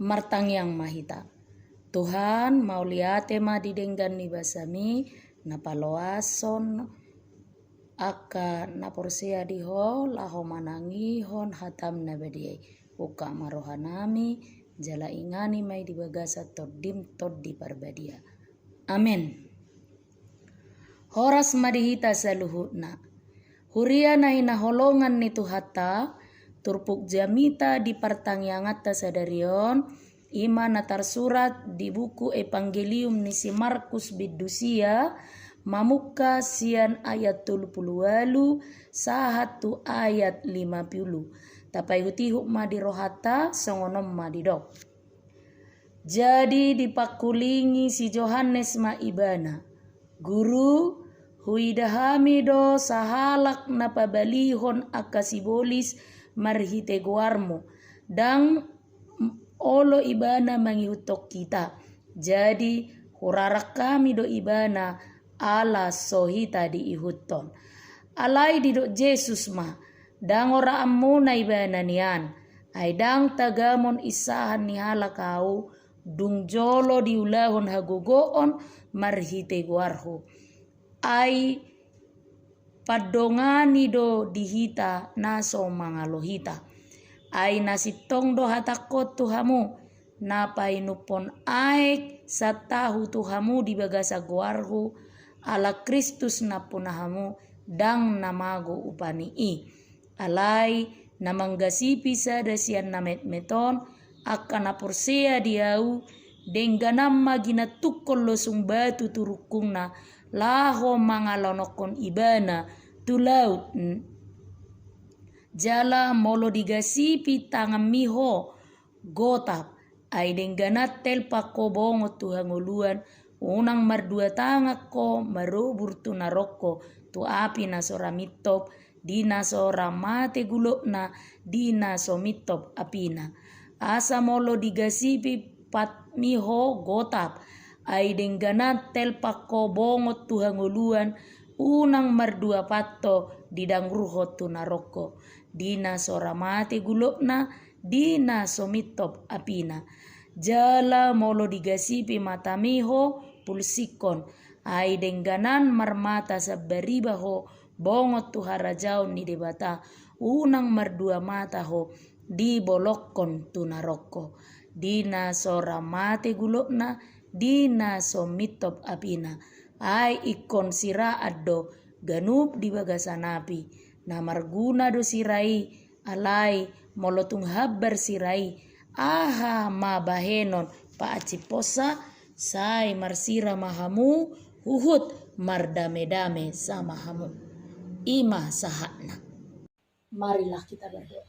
martang yang mahita. Tuhan mau lihat tema didenggan ni basami napaloason aka naporsea diho laho manangi hon hatam nabadiai uka marohanami jala ingani mai dibagasa todim di parbadia. Amin. Horas madihita saluhutna. Huria na hinaholongan ni Tuhata, turpuk jamita di pertangyangatta sadarion, ima na tersurat di buku Evangelium ni si Markus bidusia, mamuka sian ayat 38 sahatu ayat 50. Tapai hutihuk madirohata songonom madidok. Jadi dipakulingi si Johannes maibana. Guru, huidahami do sahalak na pabalihon akasibolis marhite guarmo dang olo ibana mangihutok kita. Jadi hurarak kami do ibana ala sohita di ihuton. Alai di do Jesus ma dang ora amuna ibana nian. Ay dang tagamon isahan ni halakau dung jolo diulahon hagogoon marhite guarho. Ay padongani do dihita naso mangalohita. Ay nasitong do hatakot tuhamu napai nupon aek satahu tuhamu di bagasa guarho ala Kristus napunahamu dang namago upani i. Alai namanggasipi sada sian namet meton akan naporsea diau dengganam magina tukol losung batu turukungna laho mangalonokon ibana tulaut jala molo digasipi tangan miho gotap ay dengganat tel pakobongo tuhanguluan unang mardua tangak ko marubur tu naroko tu api nasora mitop di nasora mate gulokna di naso mitop apina asa molo digasipi pat miho gotap ay dengganat tel pakobongo tuhanguluan unang mardua patto didang ruho tu naroko dina soramate gulokna dina somitop apina jala molo digasipi mata miho pulsikon ay dengganan marmata sabaribaho bongo tu harajaun ni debata unang mardua mata ho di bolokon tu naroko dina soramate gulokna dina somitop apina ay ikon sira addo ganup di bagasanapi na marguna do sirai alai molotung habar sirai aha mabahenon paaciposa sai marsira mahamu huhut mardame-dame sama hamu ima sahakna. Marilah kita berdoa.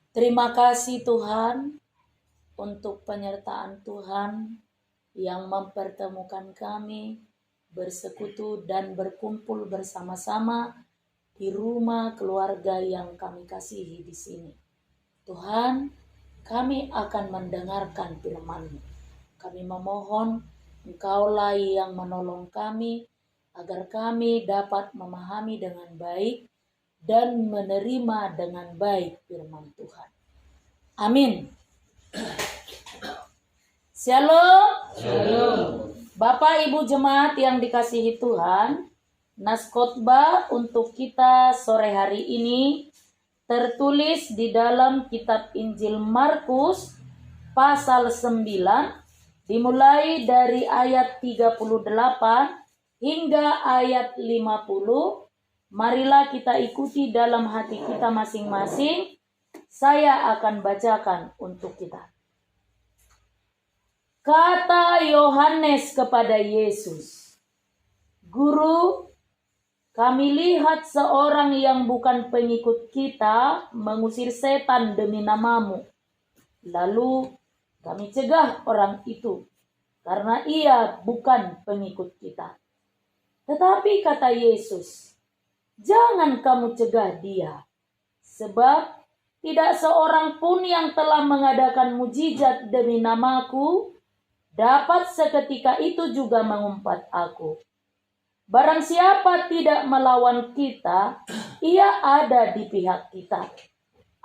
Terima kasih Tuhan untuk penyertaan Tuhan yang mempertemukan kami bersekutu dan berkumpul bersama-sama di rumah keluarga yang kami kasihi di sini. Tuhan, kami akan mendengarkan firman-Mu. Kami memohon Engkaulah yang menolong kami agar kami dapat memahami dengan baik dan menerima dengan baik firman Tuhan. Amin. Shalom. Shalom. Bapak Ibu jemaat yang dikasihi Tuhan, nas khotbah untuk kita sore hari ini tertulis di dalam kitab Injil Markus pasal 9 dimulai dari ayat 38 hingga ayat 50. Marilah kita ikuti dalam hati kita masing-masing. Saya akan bacakan untuk kita. Kata Yohanes kepada Yesus, Guru, kami lihat seorang yang bukan pengikut kita mengusir setan demi nama-Mu. Lalu kami cegah orang itu karena ia bukan pengikut kita. Tetapi kata Yesus, jangan kamu cegah dia, sebab tidak seorang pun yang telah mengadakan mujizat demi nama-Ku dapat seketika itu juga mengumpat aku. Barang siapa tidak melawan kita, ia ada di pihak kita.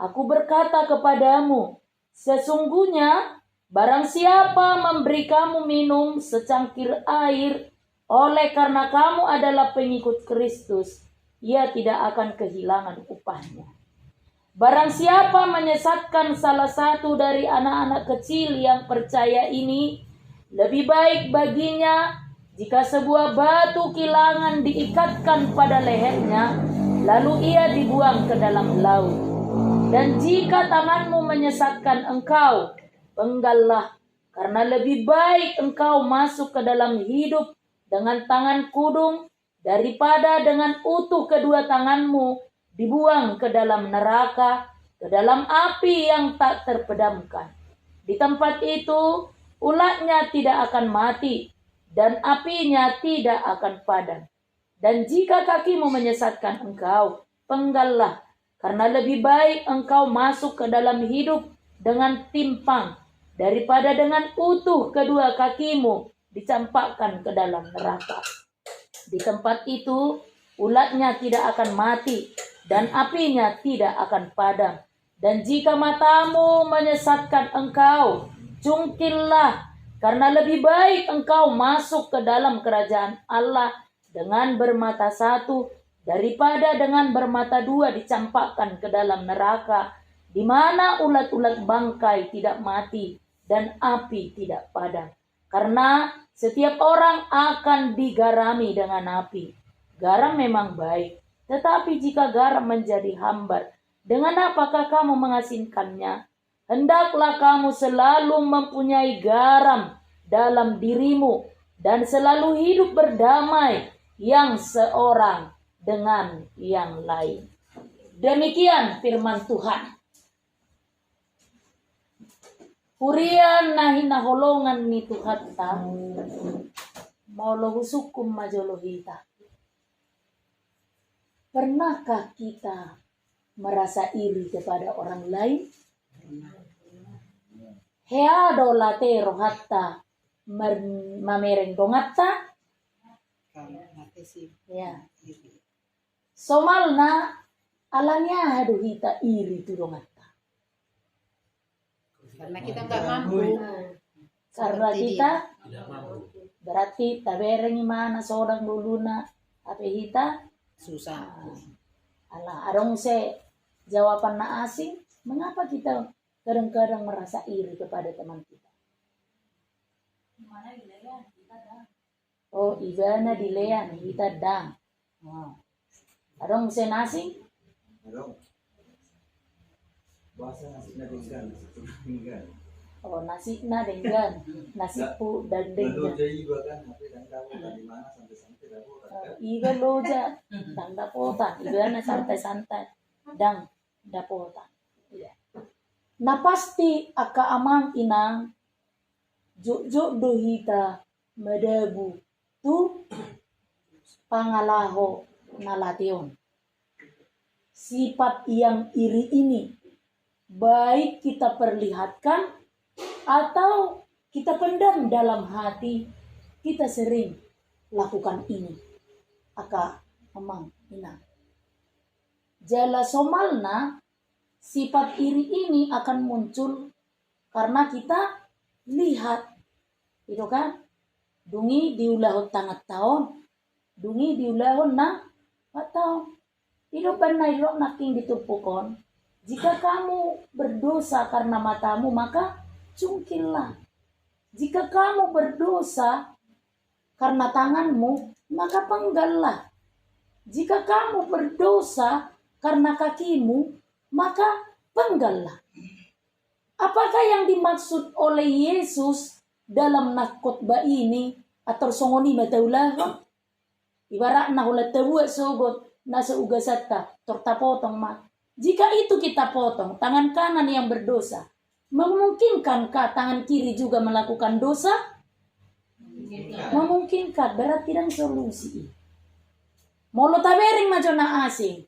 Aku berkata kepadamu, Sesungguhnya barang siapa memberi kamu minum secangkir air oleh karena kamu adalah pengikut Kristus, ia tidak akan kehilangan upahnya. Barang siapa menyesatkan salah satu dari anak-anak kecil yang percaya ini, lebih baik baginya jika sebuah batu kilangan diikatkan pada lehernya, lalu ia dibuang ke dalam laut. Dan jika tanganmu menyesatkan engkau, penggallah, karena lebih baik engkau masuk ke dalam hidup dengan tangan kudung daripada dengan utuh kedua tanganmu dibuang ke dalam neraka, ke dalam api yang tak terpadamkan. Di tempat itu ulatnya tidak akan mati dan apinya tidak akan padam. Dan jika kakimu menyesatkan engkau, penggallah, karena lebih baik engkau masuk ke dalam hidup dengan timpang daripada dengan utuh kedua kakimu dicampakkan ke dalam neraka. Di tempat itu ulatnya tidak akan mati dan apinya tidak akan padam. Dan jika matamu menyesatkan engkau, cungkillah, karena lebih baik engkau masuk ke dalam kerajaan Allah dengan bermata satu daripada dengan bermata dua dicampakkan ke dalam neraka, di mana ulat-ulat bangkai tidak mati dan api tidak padam. Karena setiap orang akan digarami dengan api. Garam memang baik, tetapi jika garam menjadi hambar, dengan apakah kamu mengasinkannya? Hendaklah kamu selalu mempunyai garam dalam dirimu dan selalu hidup berdamai yang seorang dengan yang lain. Demikian firman Tuhan. Hurian nahina holongan ni Tuhan ta, maulohusukum majolohita. Pernahkah kita merasa iri kepada orang lain? Heado latero hatta mamereng dongatta. Ya. Somalna alanya hadu hita iri tu dongatta. Karena kita nggak mampu. Karena kita berarti tabereng mana seorang duluna apa hita Susah. Alah, arong se jawaban na asing, mengapa kita kadang-kadang merasa iri kepada teman kita? Oh, igana dilean, kita dang. Arong se nasing? Bahasa nasi na dengan. Oh, nasi na dengan. Nasi pu dan dengan. Iba kan, tapi dan tahu dari mana sampai dapat. Iga loja, dang dapotan. Igana santai-santai, dang dapotan. Iya. Na pasti aka amang inang, juk dohita madabu tu pangalaho nalation. Sifat yang iri ini baik kita perlihatkan atau kita pendam dalam hati, kita sering lakukan ini. Aka amang ina. Jala somalna, sifat iri ini akan muncul karena kita lihat, itu kan? Dungi diulahon tangat tahun, dungi diulahon na tahun. Itu pernah ilok naking ditupukon. Jika kamu berdosa karena matamu, maka cungkillah. Jika kamu berdosa karena tanganmu, maka penggallah. Jika kamu berdosa karena kakimu, maka penggallah. Apakah yang dimaksud oleh Yesus dalam khotbah ini atau songoni mataulah? Ibarat na ulat tabuat sogot nasa ugasata tortapotong ma. Jika itu kita potong tangan kanan yang berdosa, memungkinkankah tangan kiri juga melakukan dosa? Memungkinkan, berarti dan solusi. Molo tabering majona asing.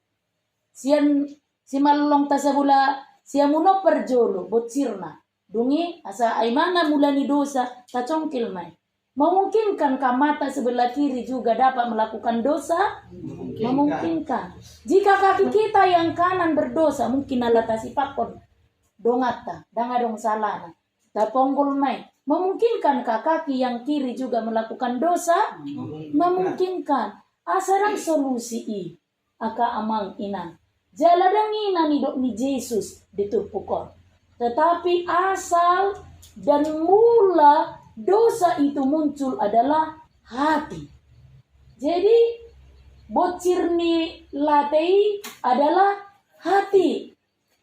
Si malulong tasabula siya muno perjolo botsirna. Dungi asa ay mana mulani dosa tacongkil may. Memungkinkan mata sebelah kiri juga dapat melakukan dosa? Memungkinkan. Jika kaki kita yang kanan berdosa, mungkin alatasi pakon dongata, danga dong salana. Taponggol mai. Memungkinkankah kaki yang kiri juga melakukan dosa? Memungkinkan. Asarang solusi i. Aka amang inang. Jaladang ina ni dok ni Yesus ditupukon. Tetapi asal dan mula dosa itu muncul adalah hati. Jadi bocir ni latei adalah hati.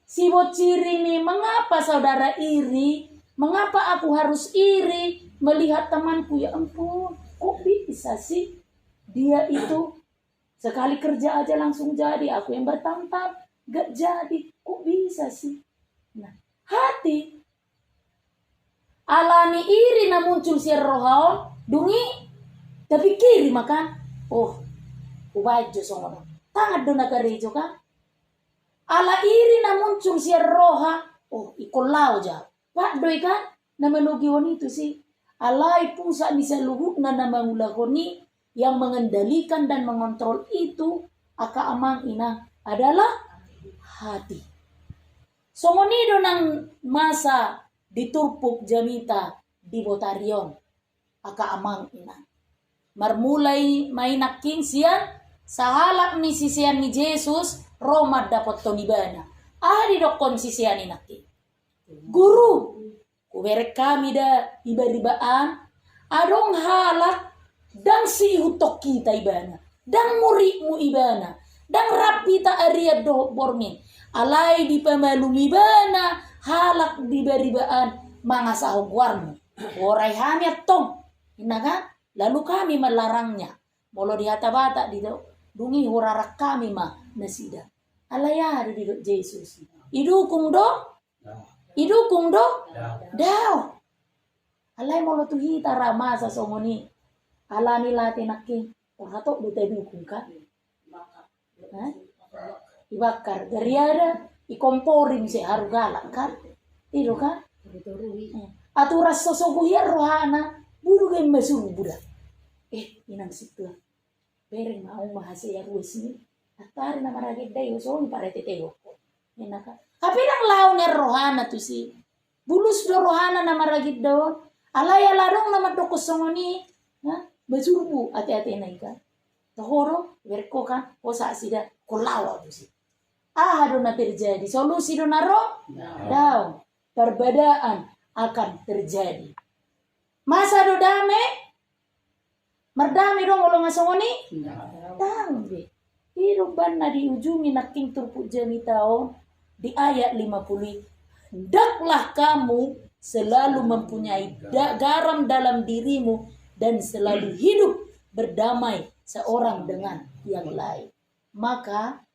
Si bocir ini, mengapa saudara iri? Mengapa aku harus iri melihat temanku? Ya ampun, kok bisa sih dia itu sekali kerja aja langsung jadi, aku yang bertahun-tahun gak jadi, kok bisa sih? Nah, hati alani iri na muncul si rohaon dungi tapi kiri makan ubajo songono tangan dona karejo kan ala iri na muncul si roha ikolau ja pak doi kan na menugi itu sih alai pusat bisa luhuk na mangulakoni yang mengendalikan dan mengontrol itu aka amang ina adalah hati. Somonido nang masa diturpuk jamita di Botarion aka amang ina. Marmulai mainaking siyan sahalak ni sisian ni Jesus Roma dapat tonibana. Di dokon sisian inaki. Guru, kuberek kami da iba-ibaan adong halak dan si hutok kita ibana. Dan muridmu ibana. Dan rapita ariad do bormin. Alai di pemalumi bana halak di baribaan mga sahugwarmu. Oray hamiat tong. Inaga, lalu kami melarangnya. Molo di hata-bata di dungi hurarak kami nasida. Alaya di Yesus. Idukung do? Idukung do? Daw. Alay molo tuhita ramasa somoni. Alani lati naki. Orato buta dukung ka. Ibakar gariada ikomporin si harugala kan ilo kan aturas sosoguhia rohana buru gen masuru budak inang situ bereng mau mahasaya ruesni atari na maragid dayo so ni parete teo enaka tapi nang launer rohana tu si bulus do rohana na maragid daw alaya larong na madokos songoni masuru bu ate-ate na ika tahoro berko kan osa sida kolawa tu si dona terjadi. Solusi dona roh? Daw. Perbedaan akan terjadi. Masa do dame? Merdame dong olong asongoni? Dambe. Hiruban na di ujungi naking turpuk jami taon di ayat 50. Hendaklah kamu selalu mempunyai garam dalam dirimu dan selalu hidup berdamai seorang dengan yang lain. Maka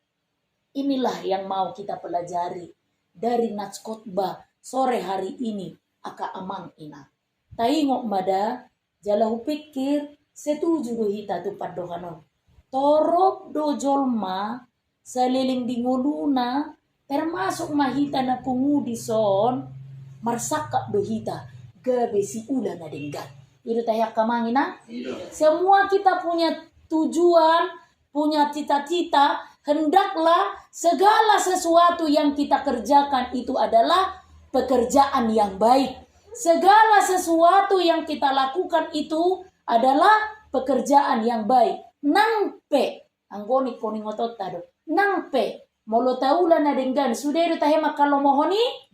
inilah yang mau kita pelajari dari Nats Khotbah sore hari ini aka amang ina. Taingok mada jalahu pikir setuju do hita tu padohanon. Torop do jolma seliling di nguluna termasuk mahita na pungudi son marsakap do hita gabe si ula na denggan. Itu tayak kamangina. Semua kita punya tujuan, punya cita-cita. Hendaklah segala sesuatu yang kita kerjakan itu adalah pekerjaan yang baik. Segala sesuatu yang kita lakukan itu adalah pekerjaan yang baik. Nangpe, anggoni koni ngotot tado. Nangpe, molo taula na denggan. Sudah itu tahema kalau mohoni?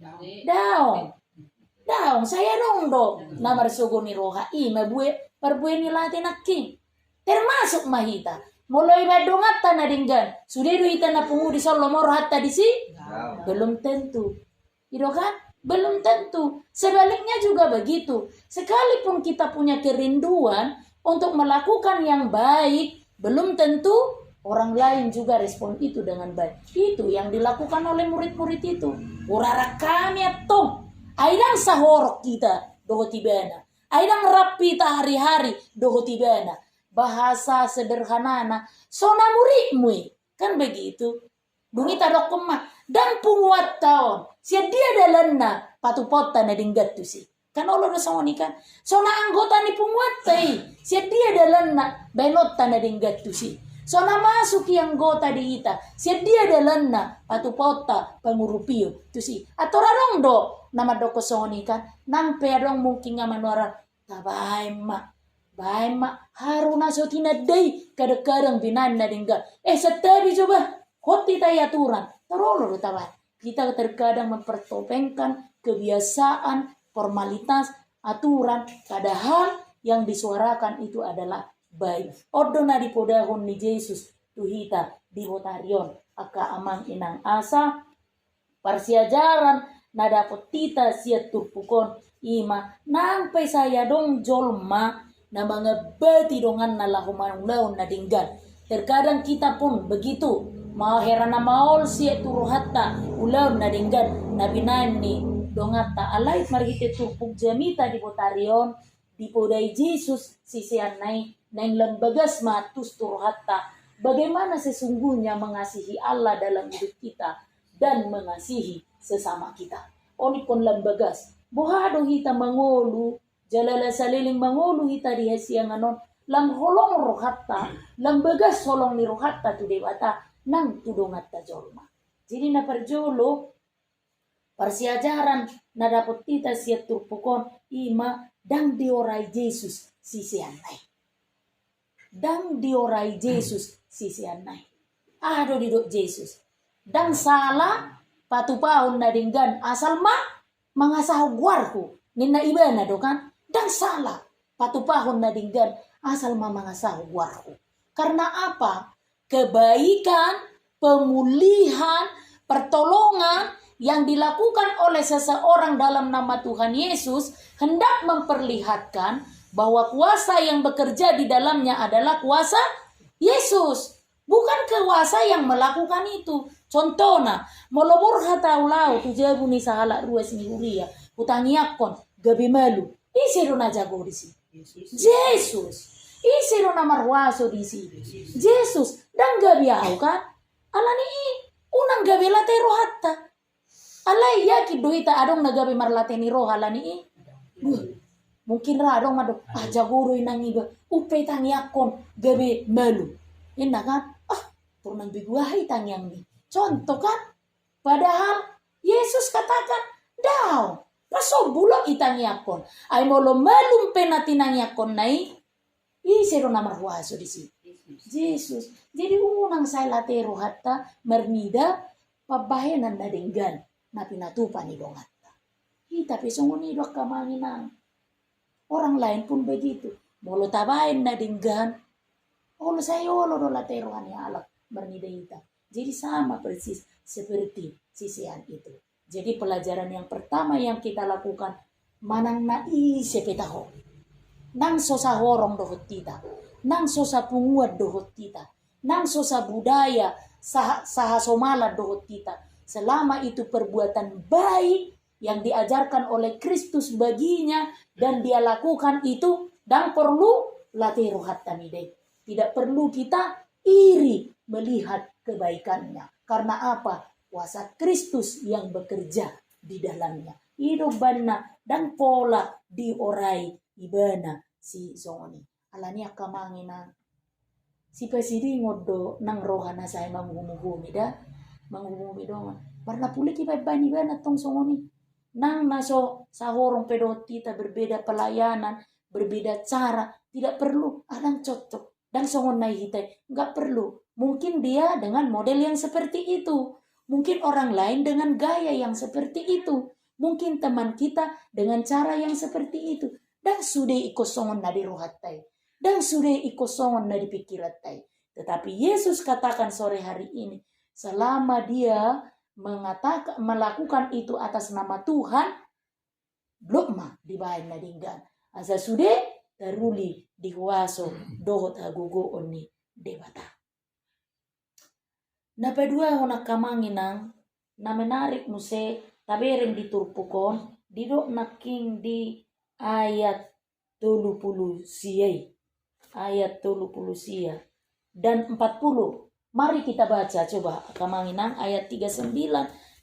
Daong, saya dong do. Namar sugoni roha mabue perbue nilate naking. Termasuk mahita. Mulai badongat tanah denggan. Sudah itu kita na pungudi solomor hatta di si? Belum tentu. Itu kan? Belum tentu. Sebaliknya juga begitu. Sekalipun kita punya kerinduan untuk melakukan yang baik, belum tentu orang lain juga respon itu dengan baik. Itu yang dilakukan oleh murid-murid itu. Urara kami atong. Aidang sahorok kita dohotibana. Aidang rapi ta hari-hari dohotibana. Bahasa sederhana sona muridmu kan begitu bungi tadok kemak dan punguat tahun sia dia dalanna patupota na dinggat tu si kan olo do songoni kan sona anggota ni punguat tai sia dia dalanna benota na dinggat tu si Sona masuk yang gota di ita. Siap dia dalanna patupota pangurupio. Tu si. Atorarong do nama do kosoni kan. Nang pedong mungkin ngamanuara. Tabay ma. Bay ma. Haruna so tinadai. Kadang-kadang binanda dinggal. Setabi coba. Hoti tayo aturan. Tarolo do tabay. Kita terkadang mempertopengkan kebiasaan, formalitas, aturan. Padahal yang disuarakan itu adalah baik. Odo na di podahon ni Jesus tuhita di botarion aka amang inang asa parsiajaran na dapat tita siya turpukon ima nampai saya dong jolma na mga bati dongan na lahumanulaw na dinggan. Terkadang kita pun begitu mau herana maol siya turuhatta ulaw na dinggan na binayan ni dongata alay marhite turpuk jamita di botarion di podai Jesus sisian nai nang lembagas matus turhatta bagaimana sesungguhnya mengasihi Allah dalam hidup kita dan mengasihi sesama kita. Onikon lembagas bohado hita mangolu jalala saliling mangolu hita di hasianganon lam holong rohatta lembagas holong ni rohatta tu dewata nang tudongatta jolma. Jadi na perjolo persiajaran na dapat kita siat turpukon ima dang diorai Jesus sisian nai. Dang diorai Jesus sisian nai. Ado didok Jesus. Dang salah patupahon na dinggan asal mangasah guarku. Nina iba na do kan. Dang salah patupahon na dinggan asal mangasah guarku. Karena apa? Kebaikan, pemulihan, pertolongan yang dilakukan oleh seseorang dalam nama Tuhan Yesus hendak memperlihatkan bahwa kuasa yang bekerja di dalamnya adalah kuasa Yesus, bukan kuasa yang melakukan itu. Contohnya, molobor hataulau tujabu ni sahala ruas ni huria, utangiakon gabi malu. Isiro na jago di sini. Yesus. Isiro na marwaso di sini. Yesus dan gabi au kan? Alani unang gabi late rohatta. Alay yakin doita adong na gabi marlate ni roha alani mungkin radong madok jagoro inang iba upe tangiakon gabe malu ina kan purnang biguahi tangyang ni contoh kan padahal Yesus katakan daw raso bulok itangiakon ay molo malum penatinangiakon nai isero na marhuaso di sini Yesus jadi unang say latero hatta mernida pabahenan na denggan na pinatupan ni dongatta tapi sunguni dok kamanginang. Orang lain pun begitu. Molo tabain na dinggan. Olo sayo lo do laterohan ya alak bernidaita. Jadi sama persis seperti sisian itu. Jadi pelajaran yang pertama yang kita lakukan manang na isepetaho. Nang sosa horong dohot kita. Nang sosa punguat dohot kita. Nang sosa budaya saha somala dohot kita. Selama itu perbuatan baik yang diajarkan oleh Kristus baginya dan dia lakukan itu dan perlu latero hatamide. Tidak perlu kita iri melihat kebaikannya. Karena apa? Kuasa Kristus yang bekerja di dalamnya. Hidup bana dan pola diorai ibana si zoni. Alania kamangina si presidi ngodo nang rohana saya manghumuhumi da manghumumi dongan. Warna puli kipai bani bana tong zoni. Nang naso sahorong pedot kita berbeda pelayanan, berbeda cara, tidak perlu adang cocok dan songon nai hitai, nggak perlu. Mungkin dia dengan model yang seperti itu, mungkin orang lain dengan gaya yang seperti itu, mungkin teman kita dengan cara yang seperti itu. Dan sudah ikut songon nadi rohatai, dan sudah ikut songon nadi pikiratai. Tetapi Yesus katakan sore hari ini, selama dia melakukan itu atas nama Tuhan, belum mah dibayar nadinggan. Asa sudah teruli dihuaso dohot agugo oni debata. Na pedua honak kamanginang na menarik muse tabereng diturpukon didok naking di ayat 30 siai. Ayat 30 sia dan 40. Mari kita baca coba kamanginang ayat 39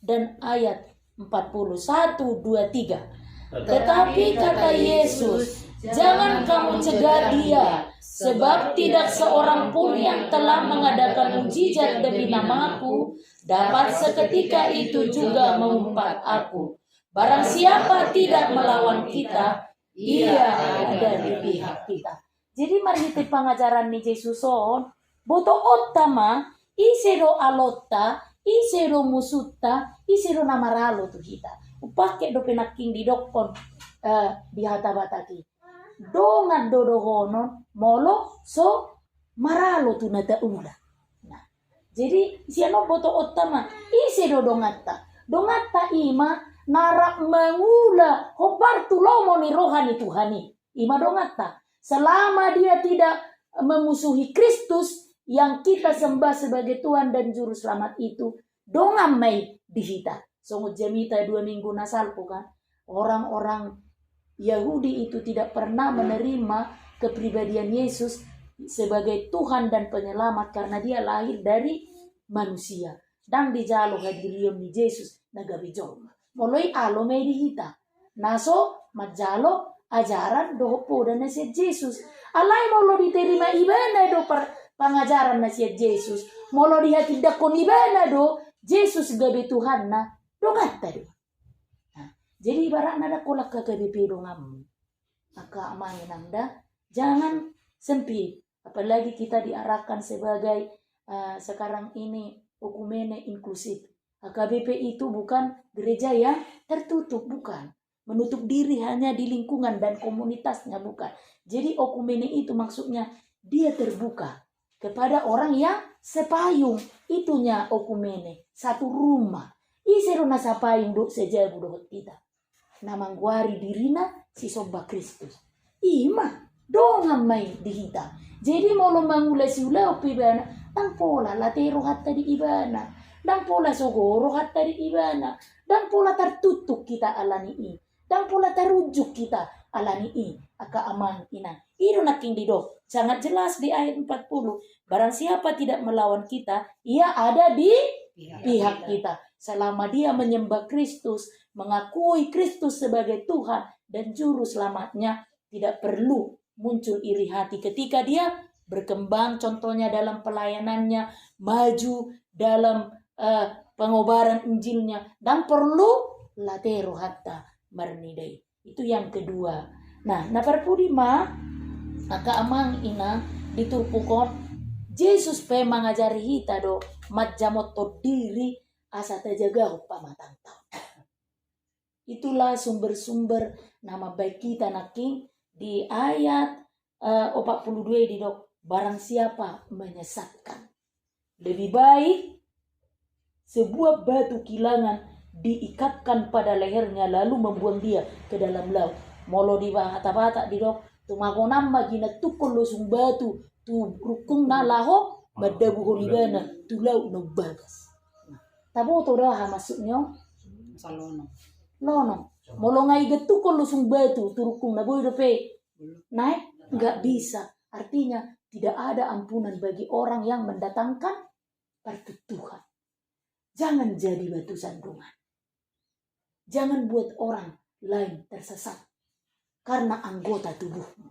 dan ayat 41, 2, 3. Tetapi kata Yesus, Jangan kamu cegah dia, sebab tidak seorang pun yang telah mengadakan mujizat demi namaku dapat seketika itu juga mengumpat aku. Barang siapa tidak melawan kita, ia ada di pihak kita. Jadi mari kita pengajaran ni Jesuson, boto otama, isero alotta, isero musutta, isero namaralo tu kita. Upake do penaking di dokon di hata bataki. Dongan dodohonon molo so maralo tu nata ula. Nah, jadi siano boto otama ise dodongatta. Dongatta ima narak mengula hobar tulomo ni rohani Tuhani. Ima dongatta. Selama dia tidak memusuhi Kristus yang kita sembah sebagai Tuhan dan Juru Selamat itu, dongam mai dihita. Songo jamita 2 minggu nasalpo kan. Orang-orang Yahudi itu tidak pernah menerima kepribadian Yesus sebagai Tuhan dan penyelamat karena dia lahir dari manusia. Dan dijalo hadirion ni Yesus nagabijol. Moloi alo may dihita. Naso majalo ajaran doho dan nasihat Yesus. Alay molo diterima ibana do pangajaran nasihat Yesus. Molo dihati dakon ibana do Yesus gabe Tuhan na dongata do. Jadi ibarat nada kolak ke KBP dongamu. Maka amangin anda, jangan sempit. Apalagi kita diarahkan sebagai sekarang ini okumene inklusif. KBP itu bukan gereja yang tertutup, bukan. Menutup diri hanya di lingkungan dan komunitasnya, bukan. Jadi okumene itu maksudnya dia terbuka kepada orang yang sepayung. Itunya okumene, satu rumah. Isero na sapayung do sejabu do kita. Namangguari dirina si soba Kristus. Ima dongam mai dihita. Jadi molo mangula si ulau pibana, tang pola latero hatta di ibana, dan pola sogoro hatta di ibana, dan pola tertutup kita alani i, dan pola terujuk kita alani i, aka aman ina. Itu naking dido. Sangat jelas di ayat 40. Barang siapa tidak melawan kita, ia ada di pihak kita. Selama dia menyembah Kristus, mengakui Kristus sebagai Tuhan dan Juru Selamatnya, tidak perlu muncul iri hati ketika dia berkembang, contohnya dalam pelayanannya, maju dalam pengobaran Injilnya, dan perlu latero hatta marnidai. Itu yang kedua. Nah, naparpudima maka amang ina diturpukon Yesus pe mangajari hita do majamot diri asa terjaga pamatang tau. Itulah sumber-sumber nama baik kita naking di ayat 42 di dok. Barang siapa menyesatkan, lebih baik sebuah batu kilangan diikatkan pada lehernya lalu membuang dia ke dalam laut. Molo di bata-bata di dok tumagonam magina tukul lusung batu tu rukung na laho madabu honibana tu laut no bagas. Tabo to dah maksudnya Salono. lono. Molo ngai getukul lusung batu tu rukung na boy dope. Naik enggak bisa. Artinya tidak ada ampunan bagi orang yang mendatangkan pertutuhan. Jangan jadi batu sandungan. Jangan buat orang lain tersesat karena anggota tubuhmu.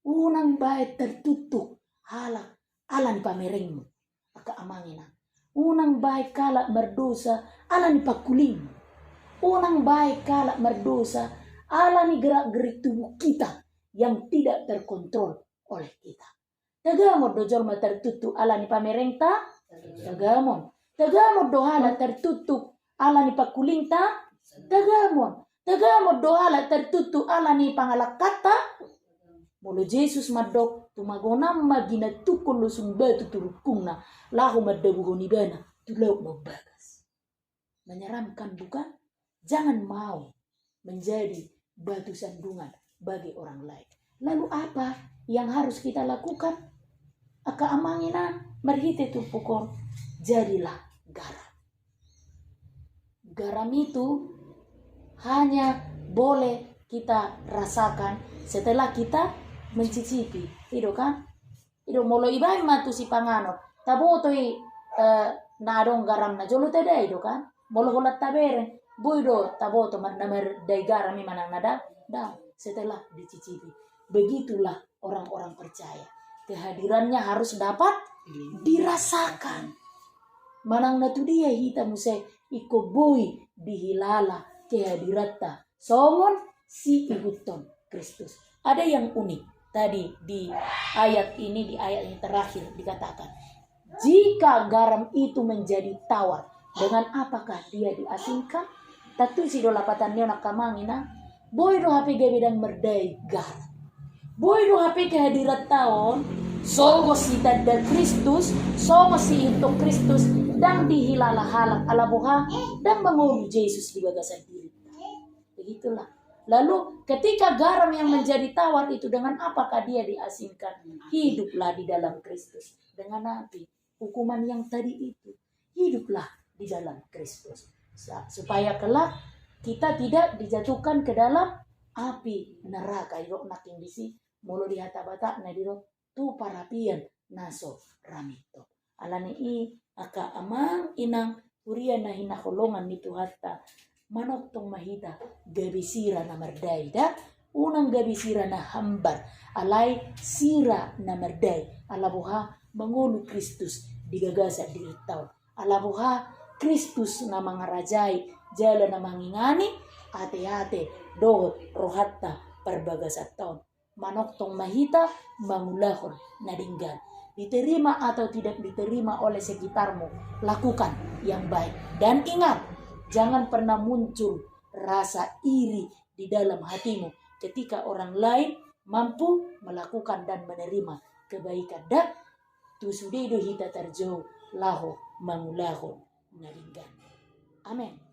Unang baik tertutup halak alan pamerengmu. Aka amangina. Unang baik kalak berdosa alan pakuling. Unang baik kalak berdosa alani gerak-gerik tubuh kita yang tidak terkontrol oleh kita. Tagamon do jolma tertutup alani pamerengta, tagamon. Tagamon do hala tertutup alani pakulingta, tagamon. Tagamon do hala tertutup alani pangalakata. Molo Yesus madok tumagonam magina tukul lusung batu turukungna lahu madabu honibana tulau no bagas. Menyeramkan bukan? Jangan mau menjadi batu sandungan bagi orang lain. Lalu apa yang harus kita lakukan? Aka amangina merhite tupukon, jadilah garam. Garam itu hanya boleh kita rasakan setelah kita mencicipi. Itu kan? Itu molo ibai matu si pangano. Tabotoi nadong garam na jolo tede itu kan? Molo holat tabere. Boydo taboto namar dai garam manang nada Dan setelah dicicipi, begitulah orang-orang percaya. Kehadirannya harus dapat dirasakan. Manang na tu dia hita musay iko boy dihilala kehadiratta. Somon si iguton Kristus. Ada yang unik tadi di ayat ini, di ayat yang terakhir dikatakan, jika garam itu menjadi tawar, dengan apakah dia diasingkan? Tatu si dolapatannya nakamangina, boy do hape gabidang merdai garam. Boy do hape kehadirat taon, songo si tanda Kristus, songo si itu Kristus, dan dihilala halak alabuha, dan mengulu Yesus di bagasan diri. Begitulah. Lalu ketika garam yang menjadi tawar itu, dengan apakah dia diasingkan? Hiduplah di dalam Kristus. Dengan api hukuman yang tadi itu, hiduplah di dalam Kristus. Supaya kelak kita tidak dijatuhkan ke dalam api neraka. Irok naking bisi mulu di hata-bata na diro tu parapian naso ramito. Alani i aka amang inang urian na hinakulungan nito hatta manok tong mahita gabisira na marday da unang gabisira na hambar alay sira na marday alabuha mangulu Kristus digagasa di itaw alabuha Kristus na mga rajay jala na mangingani ate-ate dohot rohatta parbagasat taon manok tong mahita mangulahon na dinggan. Diterima atau tidak diterima oleh sekitarmu, lakukan yang baik. Dan ingat, jangan pernah muncul rasa iri di dalam hatimu ketika orang lain mampu melakukan dan menerima kebaikan. Dan tusudedo hita terjauh laho mangulahon na dinggan. Amin.